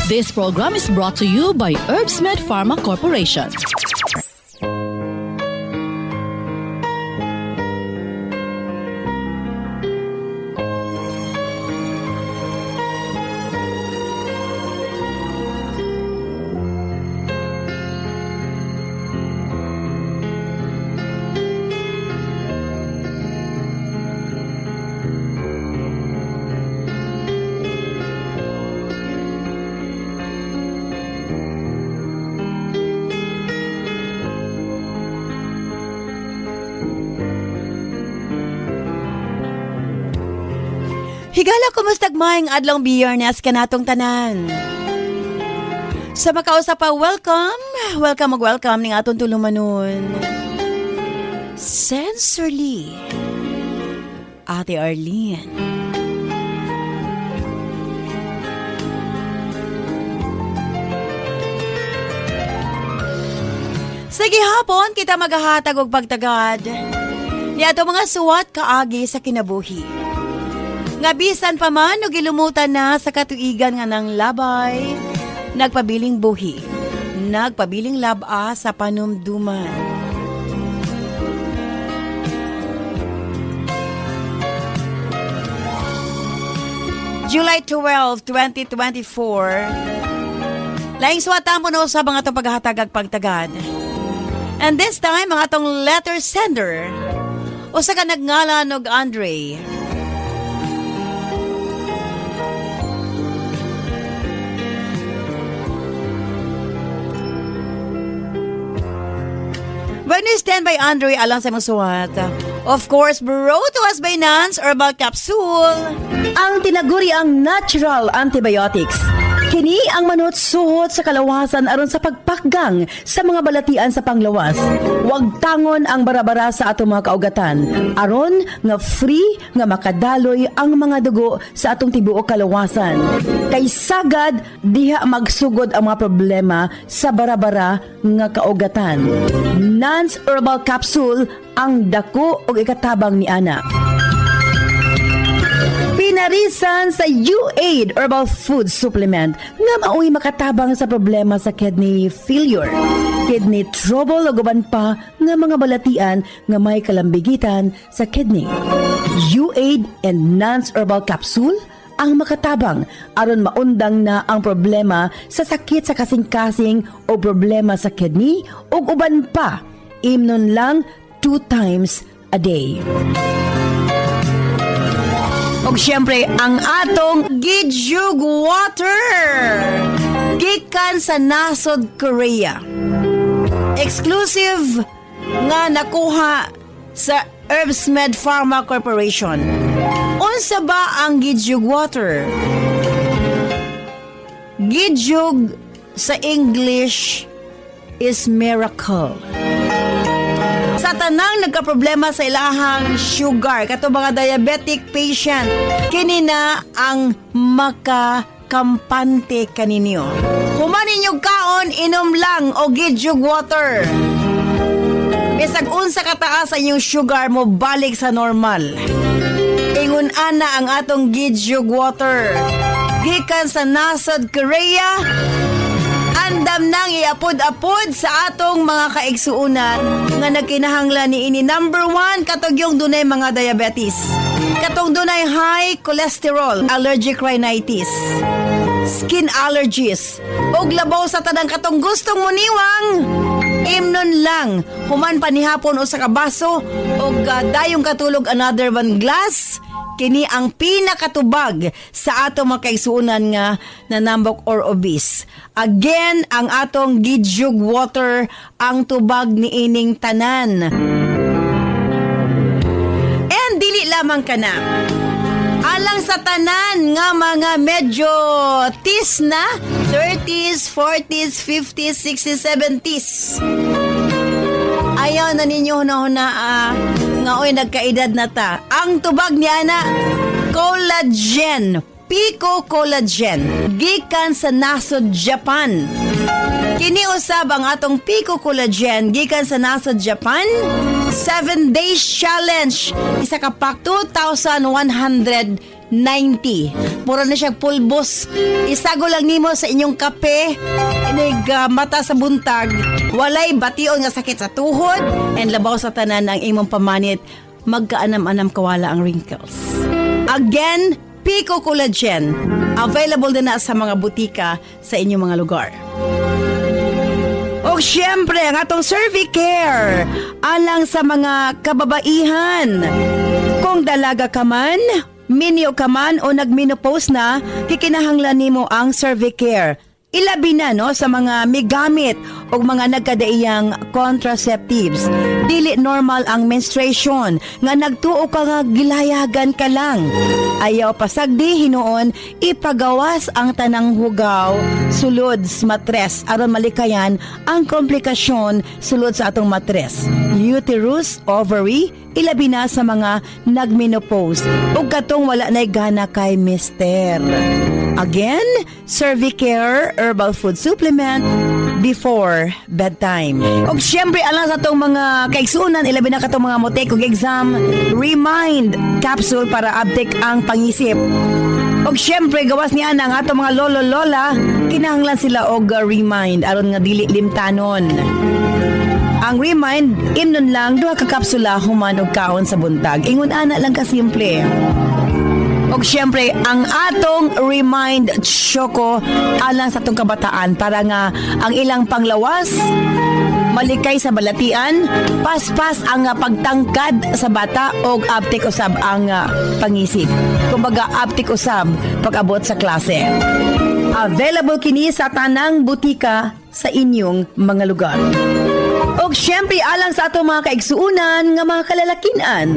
This program is brought to you by Herbsmed Pharma Corporation. Higala, kumustag maing adlong biyernes kanatong tanan. Sa makausap pa, welcome ning atong tulumanon. Sensorly, Ate Arlene. Sige hapon, kita maghahatag og pagtagad. Ni ato mga suwat kaagi sa kinabuhi. Nga bisan pa man o gilumutan na sa katuigan nga ng labay, nagpabiling buhi, nagpabiling laba sa panumduman. July 12, 2024, laing suwatan po no sa mga itong paghahatagag pagtagad. And this time, mga itong letter sender, o sa kanagngala nog Andre. When you stand by Andre alang sa masuwat. Of course, brought to us by Nance Herbal Capsule. Ang tinaguri ang natural antibiotics. Kini ang manut-suhot sa kalawasan aron sa pagpakgang sa mga balatian sa panglawas. Huwag tangon ang barabara sa atong mga kaugatan. Aron nga free nga makadaloy ang mga dugo sa atong tibuok kalawasan. Kay sagad diha magsugod ang mga problema sa barabara nga kaugatan. Nance Herbal Capsule ang dako og ikatabang ni ana. Pinarisan sa U-Aid Herbal Food Supplement nga maoy makatabang sa problema sa kidney failure, kidney trouble o guban pa nga mga balatian nga may kalambigitan sa kidney. U-Aid and Nance Herbal Capsule ang makatabang aron maundang na ang problema sa sakit sa kasing-kasing o problema sa kidney o uban pa. Imnon lang 2 times a day. O siyempre, ang atong Gijuk Water. Gikan sa Nasod, Korea. Exclusive nga nakuha sa Herbsmed Pharma Corporation. Unsa ba ang Gijuk Water? Gijuk sa English is miracle. Sa tanang nagkaproblema sa ilahang sugar, kato mga diabetic patient, kini na ang makakampante kaninyo. Humanin yung kaon, inom lang o Gijuk Water. Bisag unsa kataas ang inyong sugar mo, balik sa normal. Ingon ana ang atong Gijuk Water. Gikan sa Nasod, Korea, andam nang iapod-apod sa atong mga kaigsuunan nga nagkinahanglan ni ini. Number 1, katong yung dunay mga diabetes. Katong dunay high cholesterol, allergic rhinitis, skin allergies, og labaw sa tanang katong gustong muniwang. Imnon lang, human panihapon o sa kabaso, og dayong katulog another 1 glass. Kini ang pinakatubag sa atong mga kaigsuunan nga nanambok or obese. Again, ang atong Gijuk Water ang tubag ni ining tanan. And dili lamang ka na. Alang sa tanan nga mga medyo tis na, 30s, 40s, 50s, 60s, 70s. Ayaw na ninyo huna-huna nga oy nagkaedad na ta. Ang tubag niya na collagen, Pico Collagen, gikan sa Nasod, Japan. Kini usab ang atong Pico Collagen gikan sa Nasod, Japan. 7 days challenge. Isa ka pack 2,100 90. Mura na siya pulbos. Isago lang nimo sa inyong kape, inig mata sa buntag, walay bation nga sakit sa tuhod, and labaw sa tanan ng imong pamanit, magkaanam-anam kawala ang wrinkles. Again, Pico Collagen. Available din na sa mga butika sa inyong mga lugar. O syempre, ang atong Cervicare, alang sa mga kababaihan. Kung dalaga ka man, minyo ka man o nagmenopause na, kikinahanglan nimo ang Cervicare. Ilabi na no sa mga migamit o mga nagkadaiyang contraceptives. Dili normal ang menstruation nga nagtuo ka nga gilayagan ka lang. Ayaw pasagdi hinuon ipagawas ang tanang hugaw sulod sa matres aron malikayan ang komplikasyon sulod sa atong matres. Uterus, ovary, ilabi na sa mga nagmenopause ug katong wala nay gana kay mister. Again, Cervicare Herbal Food Supplement before bedtime. O syempre, alang sa itong mga kaigsunan, ilabi na katong mga motek ug exam, Remind capsule para uptake ang pangisip. O syempre, gawas niya na nga itong mga lolo-lola, kinahanglan sila og Remind aron nga dili limtanon. Ang Remind, imnon lang, 2 ka kapsula human og kaon sa buntag. Ingon ana lang kasimple. O syempre, ang atong Remind Choco alang sa atong kabataan para nga ang ilang panglawas, malikay sa balatian, paspas ang pagtangkad sa bata o aptik usab ang pangisip. Kumbaga, aptik usab pag-abot sa klase. Available kini sa tanang butika sa inyong mga lugar. O syempre, alang sa atong mga kaigsuunan nga mga kalalakinan,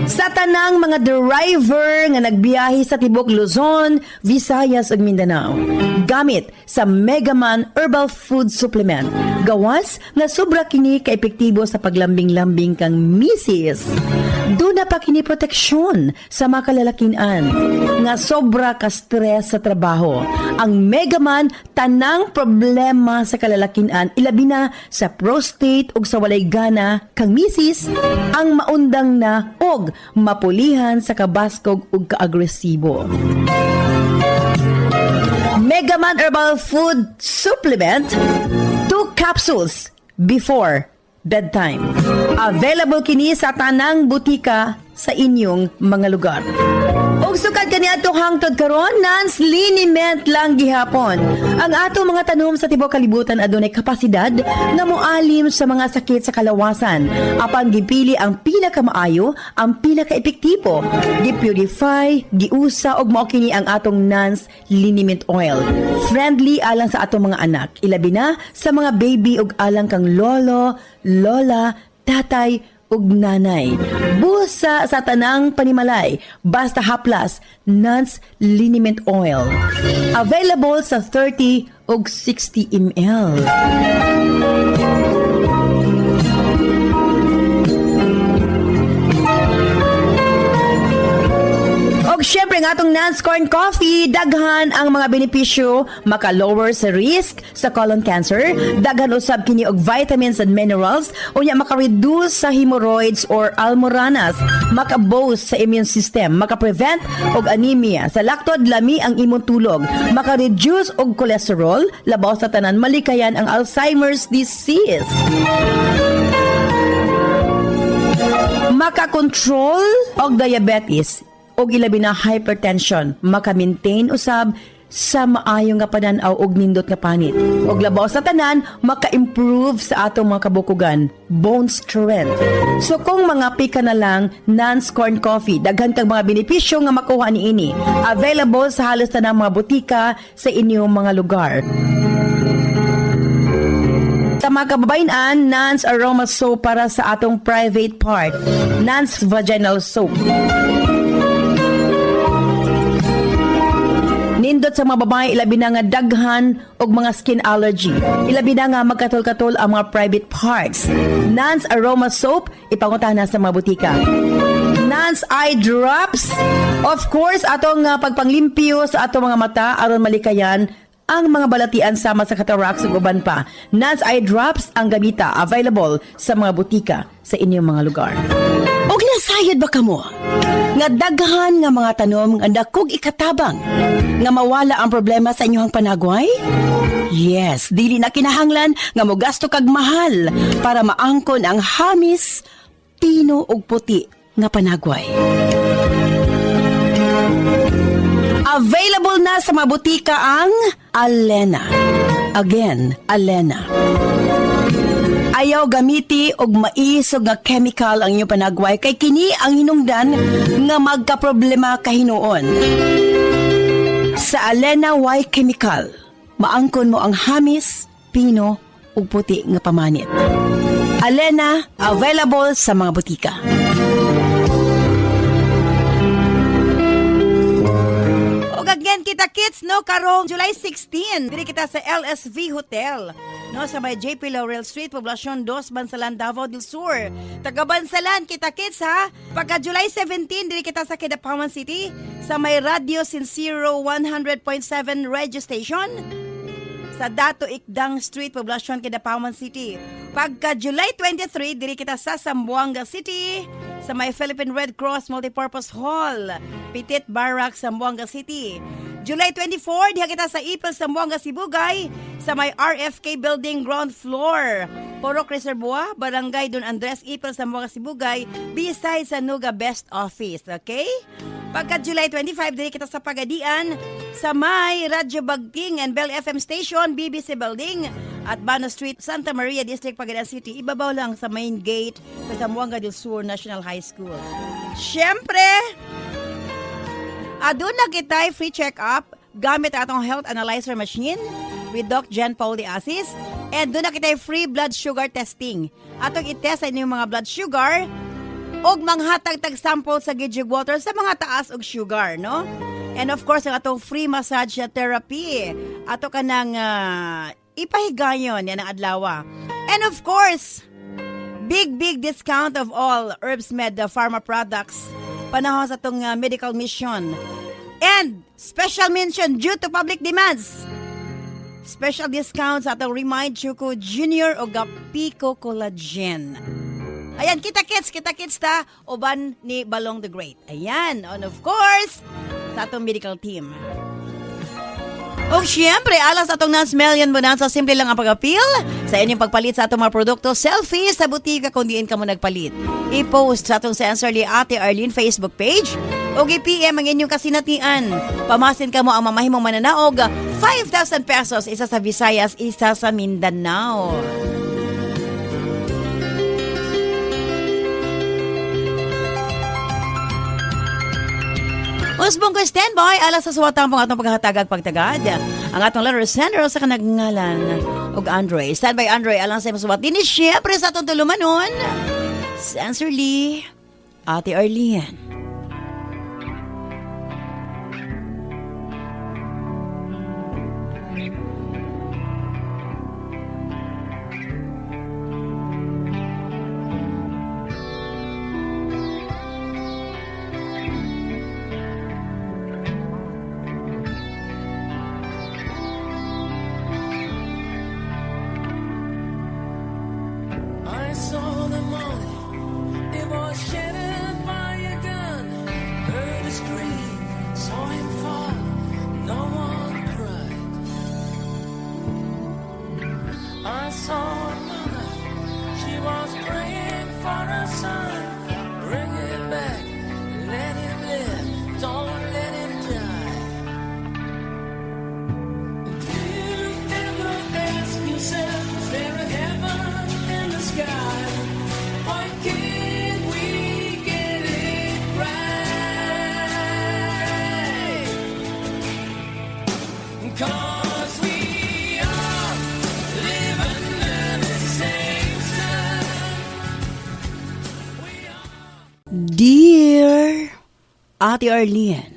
sa tanang mga driver nga nagbiyahe sa tibok Luzon, Visayas ug Mindanao. Gamit sa Megaman Herbal Food Supplement. Gawas nga sobra kini kaepektibo sa paglambing-lambing kang misis. Duna pa kini proteksyon sa mga kalalakinan nga sobra ka stress sa trabaho. Ang Megaman tanang problema sa kalalakinan ilabi na sa prostate ug sa walay gana kang misis ang maundang na og mapulihan sa kabaskog ug kaagresibo. Megaman Herbal Food Supplement, 2 capsules before bedtime. Available kini sa tanang butika sa inyong mga lugar. Og sukad kani adto hangtod karon, Nance liniment lang gihapon. Ang ato mga tanom sa tibuok kalibutan adunay kapasidad nga moalim sa mga sakit sa kalawasan. Apan gipili ang pila ka maayo, ang pila ka epektibo. Gipurify, giusa og mao kini ang atong Nance liniment oil. Friendly alang sa atong mga anak, ilabi na sa mga baby ug alang kang lolo, lola, tatay ug nanay. Busa sa tanang panimalay, basta haplas, Nance liniment oil. Available sa 30 ug 60 ml. Og syempre nga atong Nance Corn Coffee, daghan ang mga benepisyo, maka-lower sa risk sa colon cancer, daghan usab kini og vitamins and minerals, unya maka-reduce sa hemorrhoids or almoranas, maka-boost sa immune system, maka-prevent og anemia, sa laktod lami ang imong tulog, maka-reduce og cholesterol, labaw sa tanan malikayan ang Alzheimer's disease. Maka-control og diabetes, og ilabi na hypertension, maka-maintain usab sa maayo nga panan-aw og nindot nga panit. Og labaw sa tanan, maka-improve sa atong mga kabukugan, bone strength. So kung mga pika na lang, Nance Corn Coffee, daghan kang mga benepisyo nga makuha niini. Available sa halos tanang mga butika sa inyong mga lugar. Sa mga kababayan, Nance Aroma Soap para sa atong private part, Nance Vaginal Soap. Nindot sa mga babae, ilabi na nga daghan og mga skin allergy. Ilabi na nga magkatol-katol ang mga private parts. Nance Aroma Soap, ipanguntahan na sa mga butika. Nance Eye Drops, of course, atong pagpanglimpyo sa atong mga mata aron malikayan ang mga balatian sama sa cataracts ug uban pa. Nance Eye Drops ang gamita, available sa mga butika sa inyong mga lugar. Og nasayod ba kamo? Nga daghan nga mga tanom nga dakog ikatabang nga mawala ang problema sa inyong panagway? Yes, dili na kinahanglan nga mogasto kag mahal para maangkon ang hamis, pino ug puti nga panagway. Available na sa mga butika ang Alena. Again, Alena. Ayaw gamiti og maisog nga chemical ang inyong panagway kay kini ang hinungdan nga magkaproblema kahinuon. Sa Alena Y Chemical, maangkon mo ang hamis, pino ug puti nga pamanit. Alena, available sa mga butika. Again, kita kids, no, karong July 16, diri kita sa LSV Hotel, no, sa may JP Laurel Street, Poblacion 2, Bansalan, Davao del Sur. Taga Bansalan, kita kids, ha? Pagka July 17, diri kita sa Kidapawan City, sa may Radio Sincero 100.7 radio station, sa Dato Ikdang Street, Poblacion, Kidapawan City. Pagka July 23, diri kita sa Zamboanga City, sa may Philippine Red Cross Multipurpose Hall, Petit Barrack, Zamboanga City. July 24, diha kita sa Ipil, Zamboanga, Sibugay, sa may RFK Building ground floor. Porok Reservoir, Barangay Don Andres, Ipil, Zamboanga, Sibugay, beside sa Nuga Best Office, okay? Pagka July 25, diri kita sa Pagadian, sa may Radyo Bagting and Bell FM Station, BBC Building, at Bano Street, Santa Maria District, Pagadian City. Ibabaw lang sa main gate sa Zamboanga del Sur National High School. Siyempre, aduna kita'y free check-up gamit atong health analyzer machine with Doc Jen Paul de Asis, and doon na kita'y free blood sugar testing. Atong itest sa inyong mga blood sugar og manghatag tag sample sa Gijig Water sa mga taas og sugar, no? And of course, ang atong free massage therapy. Ato ka nang ipahigayon yan ang adlaw. And of course, big discount of all HerbsMed pharma products panahon sa itong medical mission. And special mention due to public demands. Special discounts sa itong Remind Chuko Junior o Pico Collagen. Ayan, kita kits ta, uban ni Balong the Great. Ayan, and of course, sa atong medical team. O syempre, alas atong Nansmelian Bonanza, simple lang ang pag-appeal sa inyong pagpalit sa atong mga produkto. Selfie sa butika kung diin ka mo nagpalit. I-post sa atong Sensorly Ate Arlene Facebook page o i-PM ang inyong kasinatian. Pamasin ka mo ang mamahimong mananaog, 5,000 pesos, isa sa Visayas, isa sa Mindanao. Usbong ko standby, alas sa suwatang pong atong paghatagag pagtagad. Ang atong letter sender sa kanagngalan og Andre. Standby Andre, alang sa suwat din siyempre sa atong tulumanon. Sincerely, Ate Arlene. Dear Ate Arlene,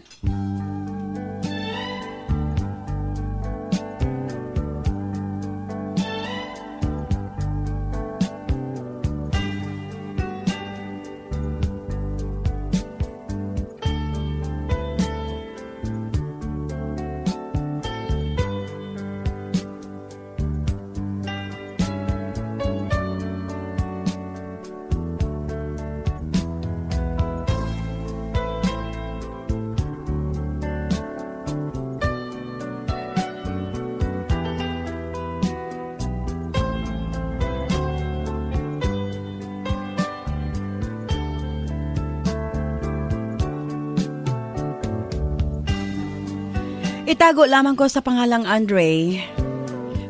Itago lamang ko sa pangalang Andre.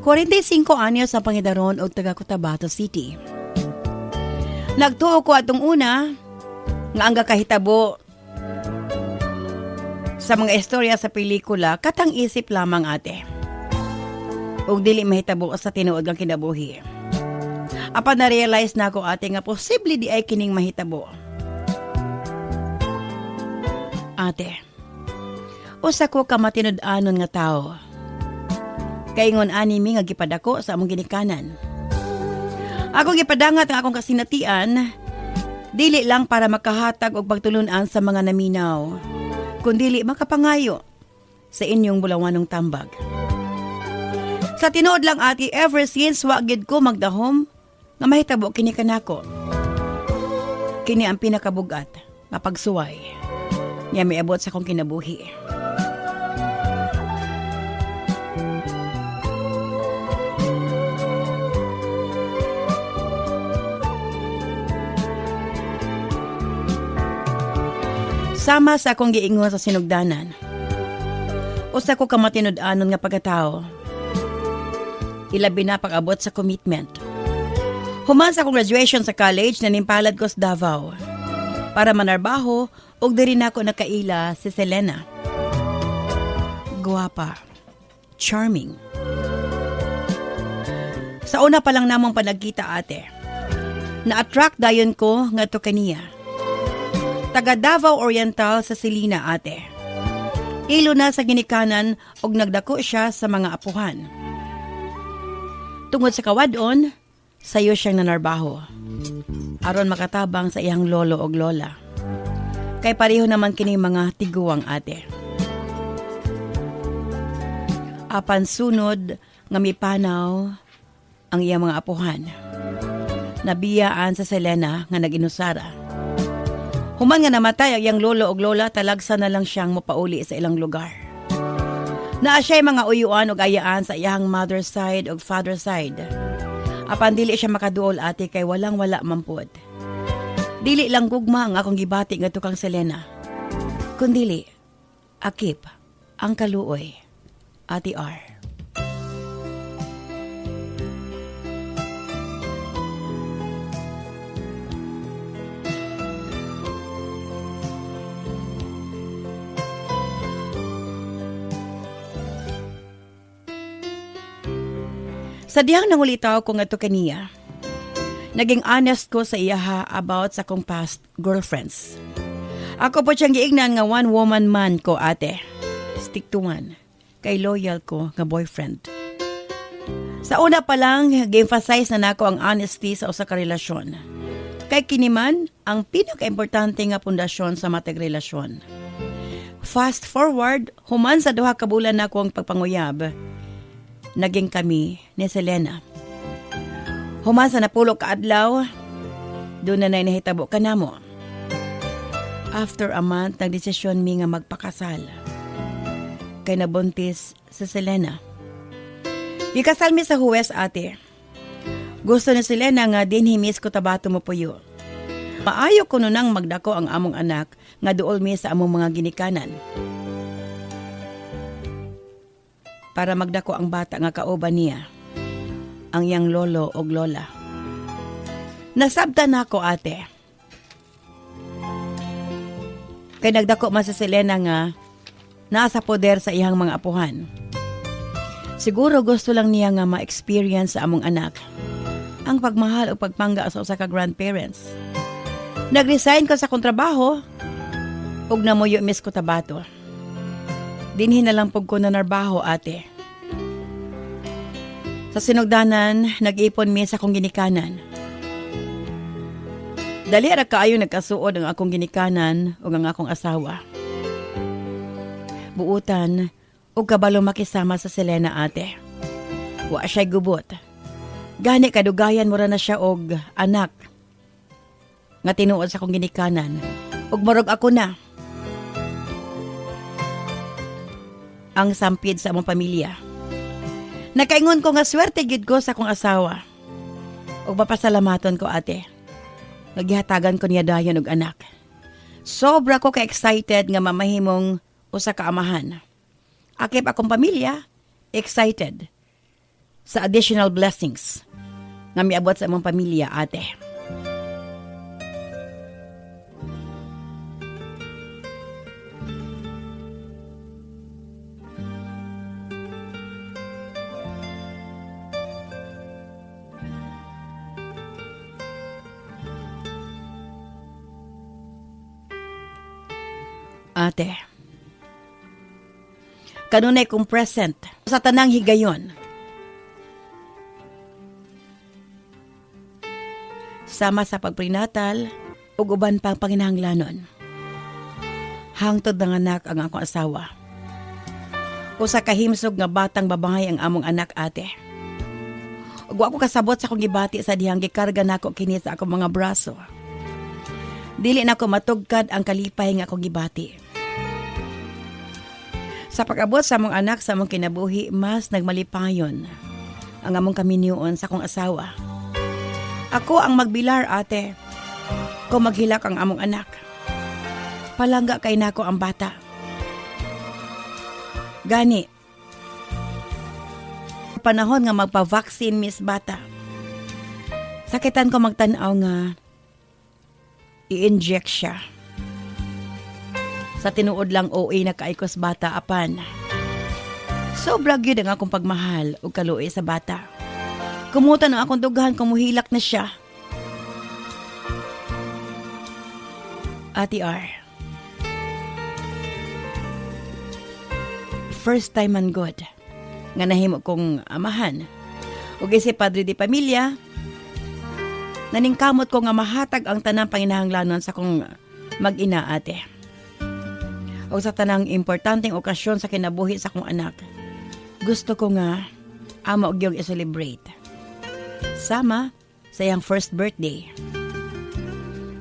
45 anyos ang pangidaron og taga Cotabato City. Nagtuo ko atong una nga ang kahitabo sa mga istorya sa pelikula katang isip lamang ate. Ug dili mahitabo sa tinuod nga kinabuhi. Apan na-realize na ako ate nga posible di ay kining mahitabo. Ate, usa ko ka matinud-anon nga tao. Kaingon animi nga gipadako sa among ginikanan. Ako gipadangat ang akong kasinatian, dili lang para makahatag og pagtulunan sa mga naminaw, kundili makapangayo sa inyong bulawanong tambag. Sa tinuod lang ati, ever since wa gid ko magdahom, nga mahitabo kini kanako. Kini ang pinakabugat, mapagsuway, niya miabot sa kong kinabuhi. Sama sa akong giingon sa sinugdanan. Usa ko kamatinud-anon nga pagkatao. Ilabi na pag-abot sa commitment. Human sa akong graduation sa college, nanimpalad ko sa Davao. Para manarbaho, ug diri na ako nakaila si Selena. Guwapa. Charming. Sa una pa lang namang panagkita ate, na-attract dayon ko nga to kaniya. Taga Davao Oriental sa Silina ate. Ilo na sa ginikanan og nagdako siya sa mga apuhan. Tungod sa kawadon, sayo siyang nanarbaho. Aron makatabang sa iyang lolo og lola. Kay pareho naman kini mga tiguang ate. Apan sunod nga mipanaw ang iyang mga apuhan. Nabiyaan sa Selena nga naginusara. Human nga namatay ang iyang lolo og lola, talagsa na lang siyang mapauli sa ilang lugar. Naa siya'y mga uyuan og ayaan sa iyang mother side og father side. Apan dili siya makaduol ate kay walang-wala mampod. Dili lang gugma ang akong gibati nga tukang Selena. Kundili, akip, ang kaluoy, Ate R. Sa diyang nangulitaw ko nga to kaniya, naging honest ko sa iyaha about sa kong past girlfriends. Ako po siyang giignan nga one-woman man ko ate. Stick to one. Kay loyal ko nga boyfriend. Sa una pa lang, gi-emphasize na nako ang honesty sa usa ka relasyon. Kay kiniman, ang pinaka-importante nga pundasyon sa matag relasyon. Fast forward, human sa duha ka bulan nako ang pagpanguyab, naging kami ni Selena. Human sa napulo ka adlaw, doon na nahitabo ka namo. After a month, nagdesisyon mi nga magpakasal. Kay nabuntis si Selena. Ikasal mi sa Huwes ate. Gusto ni Selena nga dinhimis ko Cotabato mo puyo. Maayo ko nunang magdako ang among anak nga duol mi sa among mga ginikanan. Para magdako ang bata nga kauban niya, ang iyang lolo o lola. Nasabta na ako ate. Kay nagdako man sa Selena nga nasa poder sa iyang mga apuhan. Siguro gusto lang niya nga ma-experience sa among anak ang pagmahal o pagpangga sa usa ka grandparents. Nag-resign ko sa kontrabaho ug namuyo Miss Cotabato. Dinhi na lang pug ko nanarbaho ate. Sa sinugdanan, nag-ipon mi sa akong ginikanan. Dali ra kaayo nagkasuod ang akong ginikanan ug ang akong asawa. Buutan ug kabalo makisama sa Selena ate. Wa siya'y gubot. Gani kadugayan mo ra na siya og anak nga tinuod sa akong ginikanan ug morog ako na ang sampid sa among pamilya. Nakaingon ko nga swerte gid ko sa akong asawa. Ug mapasalamaton ko ate. Nagihatagan ko niya dayon og anak. Sobra ko ka-excited nga mamahimong usa ka amahan. Akip akong pamilya, excited sa additional blessings nga miabot sa among pamilya, ate. Ate, kanunay kong present sa tanang higayon. Sama sa pagprenatal ug uban pang panginahanglanon. Hangtod ng anak ang akong asawa. Usa ka himsog nga batang babae ang among anak, ate. Ug ako kasabot sa akong gibati sa dihang gikarga nako kini sa akong mga braso. Dili na ko matugkad ang kalipay nga akong gibati. Sa pag-abot sa among anak sa among kinabuhi, mas nagmalipayon ang among kaminyoon sa akong asawa. Ako ang magbilar, ate. Kung maghilak ang among anak. Palangga kay nako ang bata. Gani. Panahon nga magpa-vaccine, Miss Bata. Sakitan ko magtanaw nga i-inject siya. Sa tinuod lang OA na kaikos bata apan. Sobra gyud ang akong pagmahal ug kaluoy sa bata. Kumutan ang akong dughan kung muhilak na siya. Ate R. First time man good nga nahimo kong amahan. Ug si Padre de Pamilya, naningkamot ko nga mahatag ang tanang panginahanglanon sa kong mag-ina, ate. O sa tanang importanteng okasyon sa kinabuhi sa kong anak, gusto ko nga amo og yung i-celebrate. Sama sa iyang first birthday.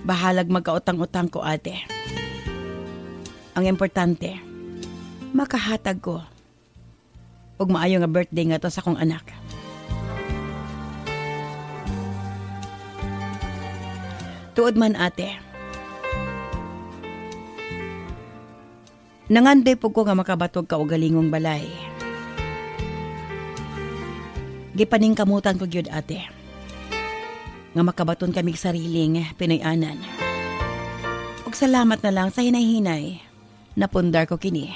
Bahalag magkautang-utang ko, ate. Ang importante, makahatag ko og maayo nga birthday nga to sa kong anak. Tuod man, ate. Nanganday po ko nga makabatog ka o galingong balay. Gipaning kamutan ko gyud, ate. Nga makabaton kami sariling Pinoy-anan. Ug salamat na lang sa hinay-hinay na pundar ko kini.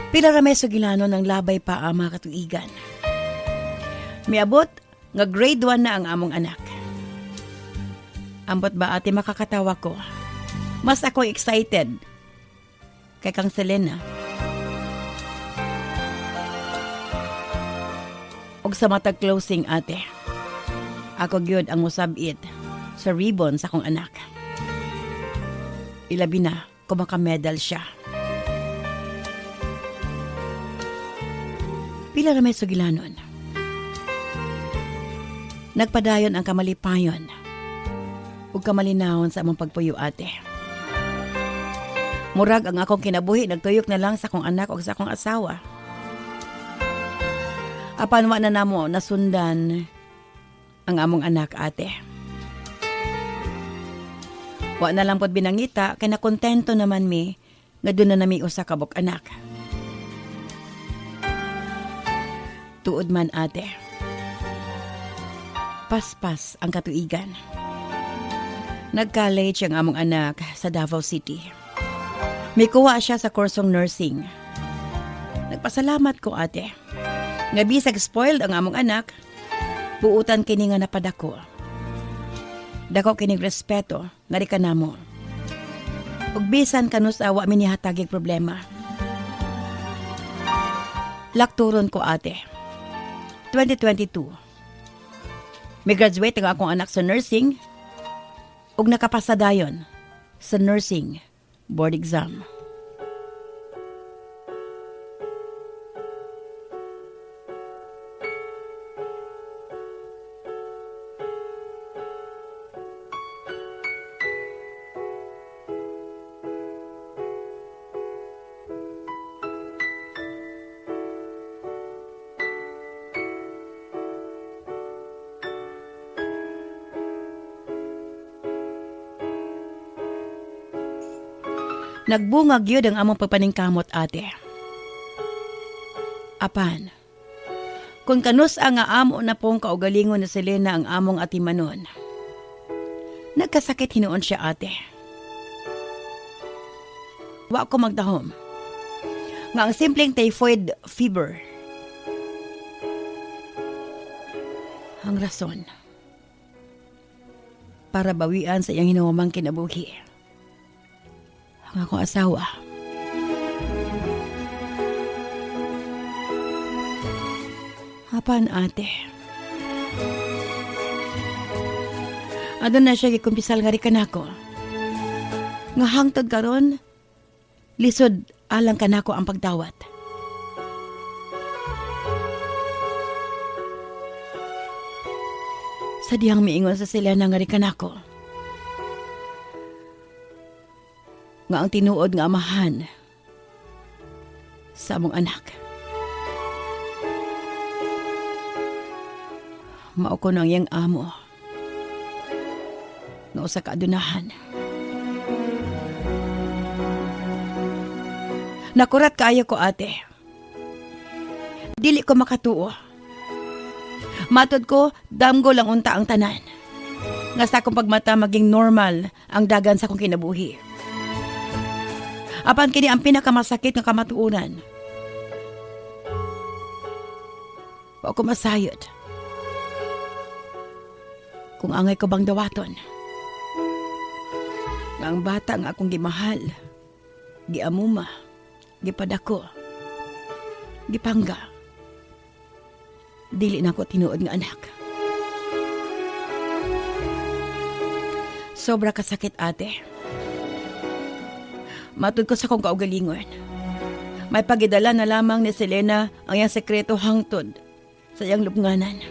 Pila ramay sugilano ng labay pa ang mga katuigan. Miabot nga grade 1 na ang among anak. Ambot ba, ate, makakatawa ko? Mas ako excited kay kang Selena. Og sa matag closing, ate, ako gyud ang musabit sa ribbon sa akong anak. Ilabi na kung makamedal siya. Pila na may sugilanon. Nagpadayon ang kamalipayon ug kamalinawon sa among pagpuyo, ate. Murag ang akong kinabuhi nagtuyok na lang sa akong anak ug sa akong asawa. Apan wa na namo nasundan ang among anak, ate. Wa na lang pod binangita kay nakontento naman mi nga doon na nami usa ka buk anak. Tuod man, ate. Paspas ang katuigan. Nag-college ang among anak sa Davao City. May kuha siya sa kursong nursing. Nagpasalamat ko, ate. Nga bisag spoiled ang among anak, buutan kini nga napadako. Dako kining respeto, nga di ka namo. Ug bisan kanus awa minihatagig problema. Lakturon ko, ate. 2022. May graduate ang akong anak sa nursing ug nakapasadayon sa nursing board exam. Nagbungag yun ang among pagpaningkamot, ate. Apan, kung kanus ang nga amo na pong kaugalingon na Selena ang among atimanon, nagkasakit hinuon siya, ate. Wa ko magdahom nga ang simpleng typhoid fever ang rason para bawian sa iyang hinuwamang kinabuhi ang akong asawa. Apan, ate, adon na siya gikumpisal nga rikan ako nga hangtod karon lisod alang kanako ang pagdawat. Sa diyang miingon sa sila nga rikan ako nga ang tinuod nga amahan sa among anak. Mao ko nang iyang amo nga usa ka adunahan. Nakurat kaayo ko, ate. Dili ko makatuo. Matod ko, damgo lang unta ang tanan. Nga sa akong pagmata maging normal ang dagan sa akong kinabuhi. Apan kini ang pinakamasakit nga kamatuunan. Wa ko masayod. Kung angay ko bang dawaton. Nga ang bata nga akong gimahal, giamuma, gipadako, gipangga. Dili na ko tinuod nga anak. Sobra kasakit, ate. Matud ko sa kong kaugalingon. May pagidala na lamang ni Selena ang iyang sekreto hangtod sa iyang lubnganan.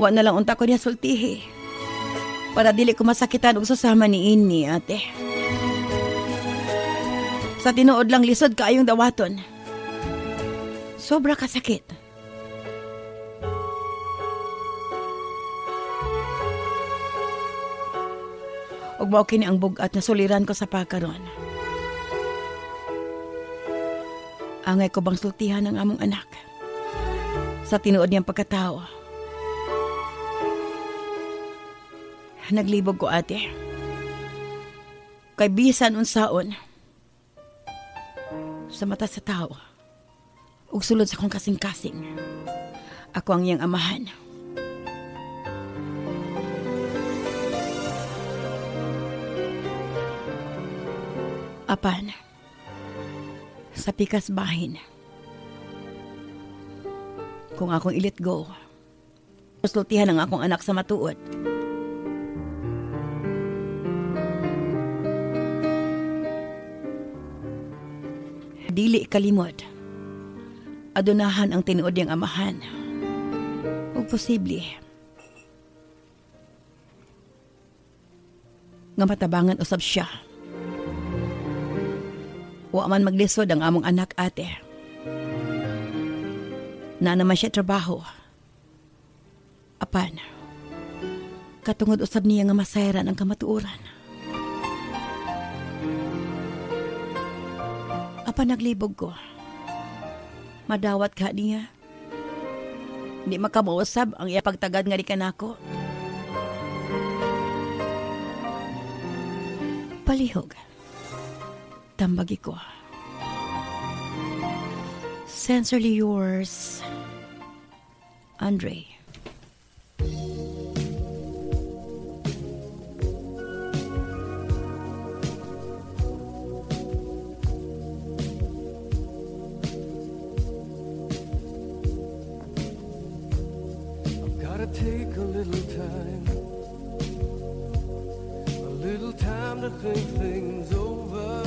Wa na lang unta ko niya sultihi para dili ko masakitan og susama ni ini, ate. Sa tinuod lang lisod kaayong dawaton. Sobra kasakit. Og mao kini ang bugat na suliran ko sa pakaron. Angay ko bang sultihan ang among anak sa tinuod niyang pagkatao. Naglibog ko, ate. Kay bisan unsaon sa mata sa tao ug sulod sa kong kasing-kasing. Ako ang iyang amahan. Apan, sa pikas bahin, kung akong i-let go, sultihan ang akong anak sa matuod. Dili kalimot, adunahan ang tinuod niyang amahan. Ug posible, nga matabangan usab siya. Wa man maglisod ang among anak, ate. Na naman siya trabaho. Apan, katungod usab niya nga masayran ang kamatuoran. Apan naglibog ko. Madawat ka niya. Di makamuusab ang iya pagtagad nga di kanako. Palihog. Tambagi ko. Sincerely yours, Andre. Gotta take a little time to think things over.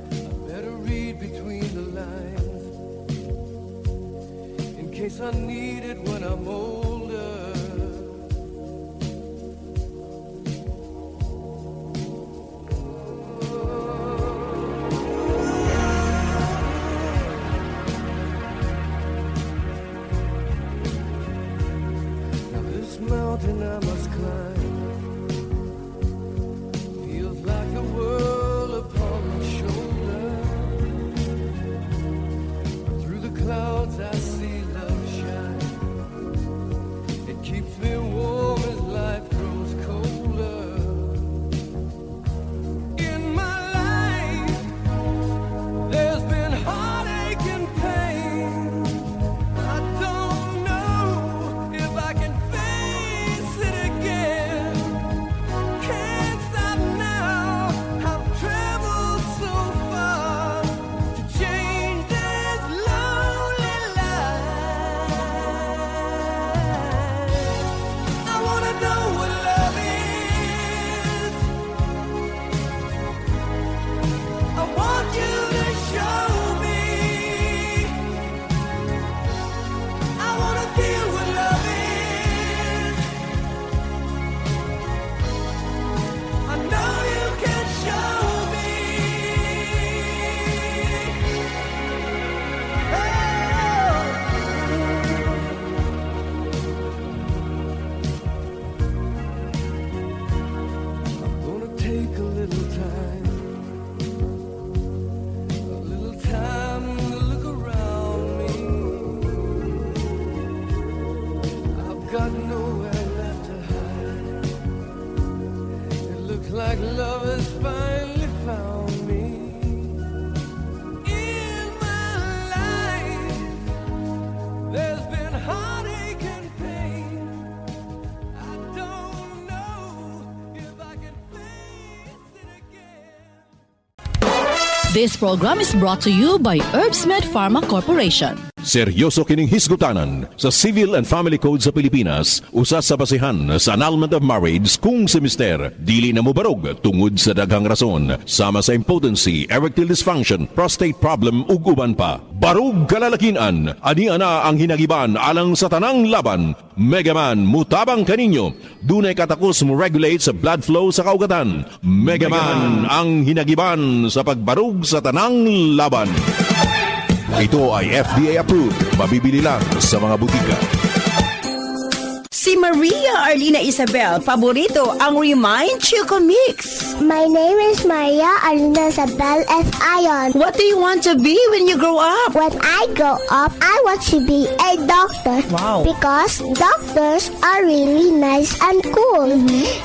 I better read between the lines in case I need it when I'm older. Mountain I must climb. This program is brought to you by Herbsmed Pharma Corporation. Seryoso kining hisgutanan sa Civil and Family Code sa Pilipinas, usa sa basihan sa annulment of marriage kung si mister dili na mobarog tungod sa daghang rason, sama sa impotency, erectile dysfunction, prostate problem ug uban pa. Barog kalalakinan, ani ana ang hinagiban alang sa tanang laban. Megaman mutabang kaninyo, dunay katakos mo regulate sa blood flow sa kaugatan. Megaman ang hinagiban sa pagbarog sa tanang laban. Ito ay FDA approved. Mabibili lang sa mga butika. Si Maria Arlina Isabel, paborito ang Remind Choco Mix. My name is Maria Alina Isabel F. Ion. What do you want to be when you grow up? When I grow up, I want to be a doctor. Wow. Because doctors are really nice and cool.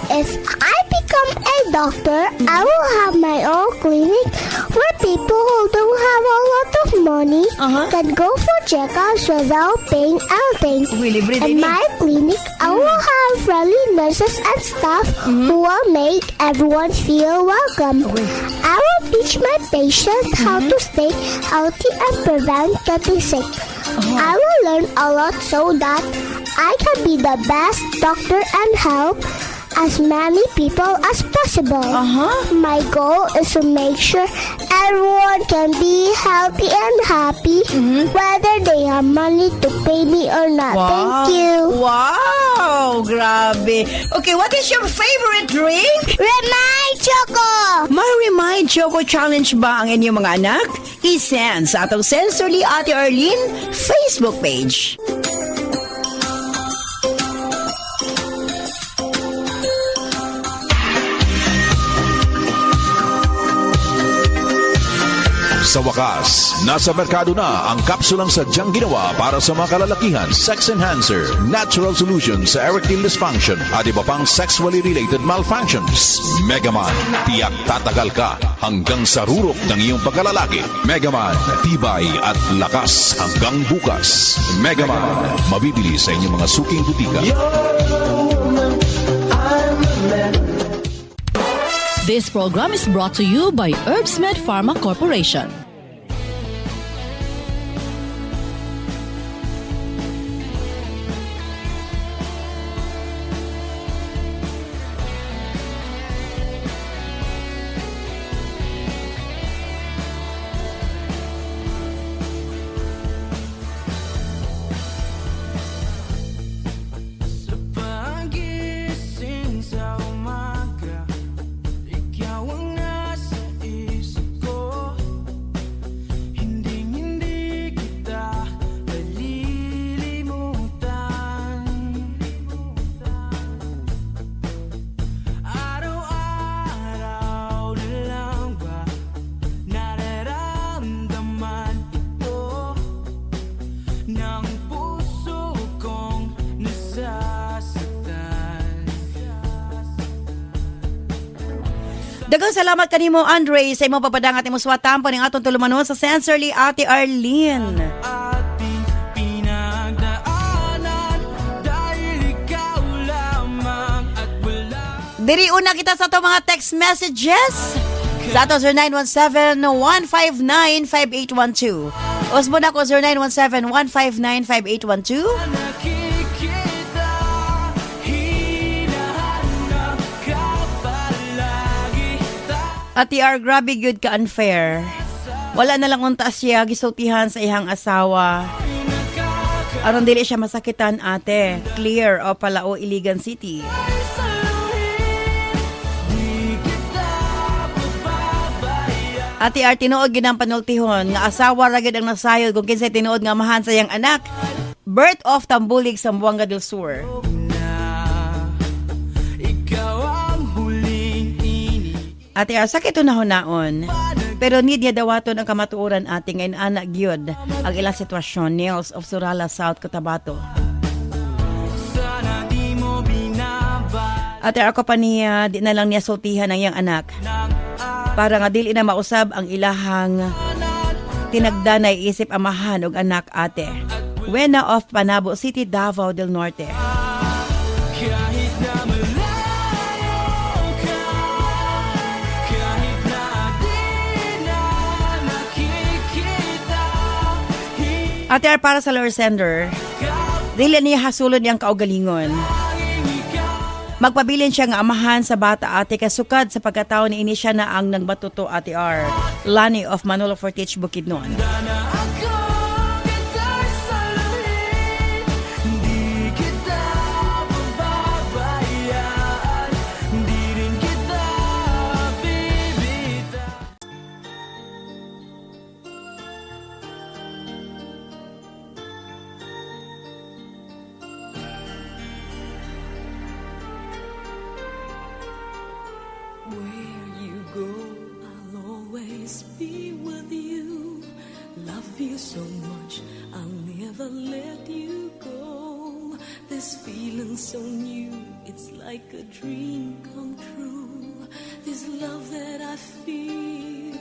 If I become a doctor, I will have my own clinic where people who don't have a lot of money can go for checkups without paying anything. Libre In din eh. my clinic, I will have friendly nurses and staff who will make everyone feel welcome. I will teach my patients how to stay healthy and prevent getting sick. I will learn a lot so that I can be the best doctor and help as many people as possible. My goal is to make sure everyone can be healthy and happy whether they have money to pay me or not. Thank you. Wow! Grabe. Okay, what is your favorite drink? Remind Choco! May Remind Choco Challenge ba ang inyong mga anak? I-send sa atong Sensorly Ate Arlene Facebook page. Sa wakas, nasa merkado na ang kapsulang sadyang ginawa para sa mga kalalakihan, sex enhancer, natural solution sa erectile dysfunction at iba pang sexually related malfunctions. Megaman, tiyak tatagal ka hanggang sa rurok ng iyong pagkalalaki. Megaman, tibay at lakas hanggang bukas. Megaman, mabibili sa inyong mga suking butika. This program is brought to you by Herbsmed Pharma Corporation. Pagising sa umaga, ikaw ang nasa isip ko. Hindi kita malilimutan. Araw-araw na lang ba nararamdaman ito ng puso kong nasasaktan? Daghang salamat kanimo Andre sa imong papadangat imong suwatampo ning atong tulumanon sa Sensorly Ate Arlene. Ating pinagdaanan dahil ikaw lamang at wala. Diri una kita sa atong mga text messages. Sa ato 0917-159-5812. Usbo na ko 0917-159-5812. Nakikita, hinahanap ka palagi. Ati R, grabe good ka unfair. Wala na lang unta siya gisultihan sa ihang asawa. Aron dili siya masakitan ate. Clear o Palao, Iligan City. Ati R, tinuod gid ang panultihon nga asawa ra gid ang nasayod kung kinsay tinuod nga mahan sa iyang anak. Birth of Tambulig, Zamboanga del Sur. Ikaw ang huling ini. Ate R, sakit na hunaon. Pero need niya dawaton ang kamatuoran ate ngayon anak gyud ang ilang sitwasyon. Nails of Surala, South Cotabato. Sana di mo binaba Ate R, ako pa niya, di na lang niya sultihan ang iyang anak. Para nga dili na mausab ang ilahang tinagdanay isip amahan og anak ate. Wena of Panabo City, Davao del Norte. kahit na malayo ka, kahit na di na Ate Ar, para sa lower sender, dili niya hasulod niyang kaugalingon. Magpabilin siya nga amahan sa bata ate kasukad sa pagkatao ni ini siya na ang nagbatuto Ate R. Lani of Manolo Fortich Bukidnon. Ako kita saluhin, di kita pababayaan, di rin kita bibitaw. Where you go, I'll always be with you. Love you so much, I'll never let you go. This feeling so new, it's like a dream come true. This love that I feel,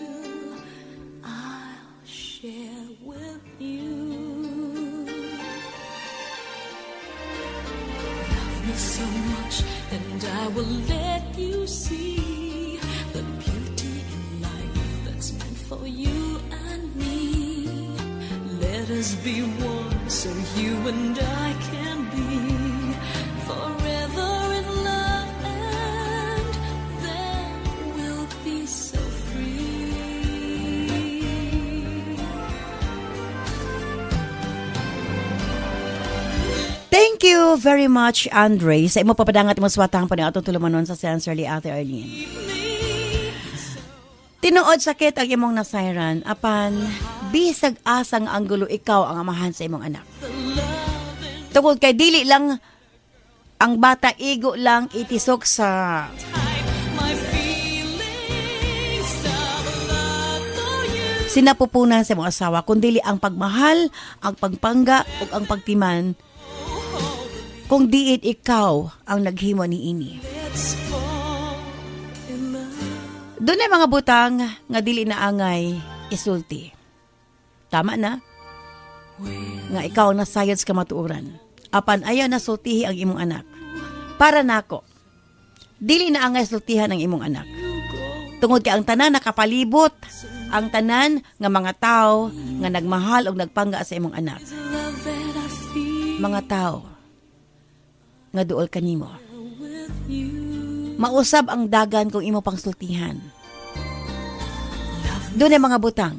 I'll share with you. Love me so much, and I will let you see the beauty in life that's meant for you and me. Let us be one so you and I can be forever in love, and then we'll be so free. Thank you very much, Andre. Sa imo papadangat mo swatang pa ni atong tulumanon sa Sensorly Ate Arlene. Tinuod sakit ang imong nasayran, apan bisag asang anggulo ikaw ang amahan sa imong anak. Tungod kay dili lang ang bata igo lang itisok sa My feelings of love for you. sinapupunan sa imong asawa, kundi ang pagmahal, ang pagpangga ug ang pagtiman. Kung diit ikaw ang naghimo ni ini. Let's fall in love. Doon ay mga butang nga dili na angay isulti. Tama na? Nga ikaw nasayod sa kamatuoran. Apan ayaw na sultihi ang imong anak. Para nako, dili na angay sultihan ang imong anak. Tungod kay ang tanan nakapalibot, ang tanan nga mga tao nga nagmahal o nagpangga sa imong anak. Love that I feel Mga tao nga duol kanimo. with you. Mausab ang dagan kung imo pang sultihan. Doon ay mga butang.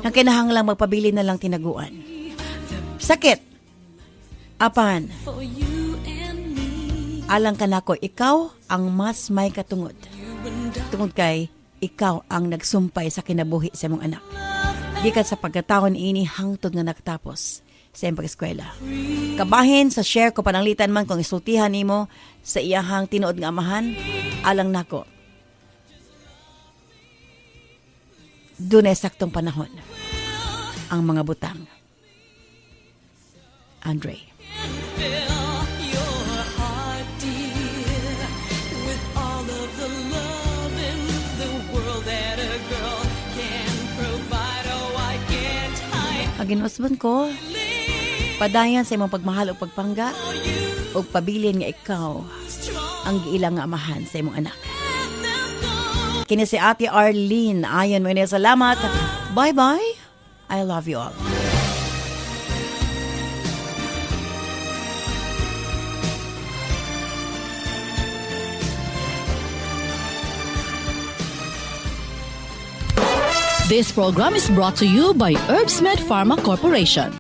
Ang kinahanglang magpabili na lang tinaguan. Sakit. Apan, For you and me. alang ka nako, ikaw ang mas may katungod. Tungod kay, ikaw ang nagsumpay sa kinabuhi sa imong anak. Gikan sa pagkataon ini hangtod nga nagtapos sa iyang pag-eskwela. Kabahin sa share ko pananglitan man kung isultihan nimo sa iyahang tinuod nga amahan, alang nako. Doon ay saktong panahon ang mga butang. Andre. Fill your heart, dear, with all of the love in the world that a girl can provide. Oh, I can't hide. Ang ginusban ko, padayan sa imong pagmahal o pagpangga, o pabilin nga ikaw ang giilang nga amahan sa imong anak. Kini si Ate Arlene. Ayon mo niya, salamat. Bye-bye. I love you all. This program is brought to you by Herbsmed Pharma Corporation.